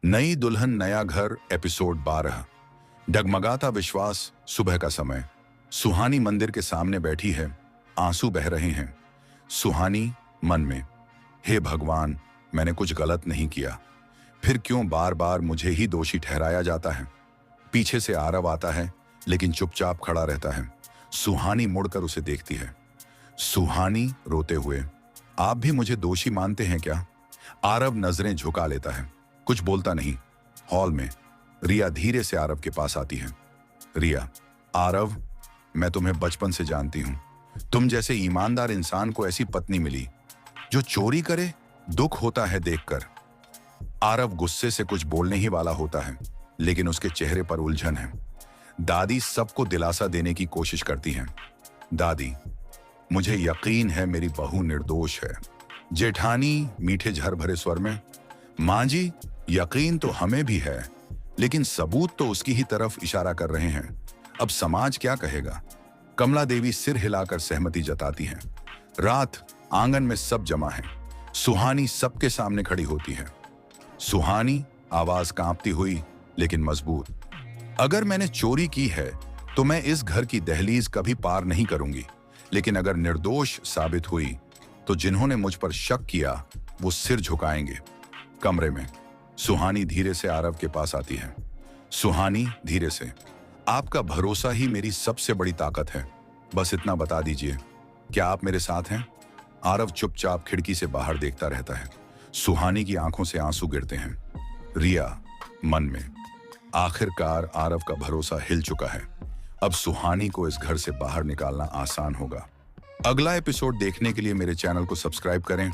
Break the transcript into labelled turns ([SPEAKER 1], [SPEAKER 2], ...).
[SPEAKER 1] नई दुल्हन नया घर एपिसोड 12। डगमगाता विश्वास। सुबह का समय। सुहानी मंदिर के सामने बैठी है। आंसू बह रहे हैं। सुहानी मन में, हे भगवान, मैंने कुछ गलत नहीं किया, फिर क्यों बार बार मुझे ही दोषी ठहराया जाता है। पीछे से आरव आता है लेकिन चुपचाप खड़ा रहता है। सुहानी मुड़कर उसे देखती है। सुहानी रोते हुए, आप भी मुझे दोषी मानते हैं क्या? आरव नजरें झुका लेता है, कुछ बोलता नहीं। हॉल में रिया धीरे से आरव के पास आती है। रिया, आरव, मैं तुम्हें बचपन से जानती हूं। तुम जैसे ईमानदार इंसान को ऐसी पत्नी मिली जो चोरी करे, दुख होता है देखकर। आरव गुस्से से कुछ बोलने ही वाला होता है लेकिन उसके चेहरे पर उलझन है। दादी सबको दिलासा देने की कोशिश करती हैं। दादी, मुझे यकीन है मेरी बहू निर्दोष है। जेठानी मीठे झर भरे स्वर में, मां जी, यकीन तो हमें भी है लेकिन सबूत तो उसकी ही तरफ इशारा कर रहे हैं। अब समाज क्या कहेगा? कमला देवी सिर हिलाकर सहमति जताती हैं। रात आंगन में सब जमा है। सुहानी सबके सामने खड़ी होती है। सुहानी, आवाज कांपती हुई लेकिन मजबूत, अगर मैंने चोरी की है तो मैं इस घर की दहलीज कभी पार नहीं करूंगी, लेकिन अगर निर्दोष साबित हुई तो जिन्होंने मुझ पर शक किया वो सिर झुकाएंगे। कमरे में सुहानी धीरे से आरव के पास आती है। सुहानी धीरे से, आपका भरोसा ही मेरी सबसे बड़ी ताकत है। बस इतना बता दीजिए, क्या आप मेरे साथ हैं? आरव चुपचाप खिड़की से बाहर देखता रहता है। सुहानी की आंखों से आंसू गिरते हैं। रिया मन में, आखिरकार आरव का भरोसा हिल चुका है। अब सुहानी को इस घर से बाहर निकालना आसान होगा। अगला एपिसोड देखने के लिए मेरे चैनल को सब्सक्राइब करें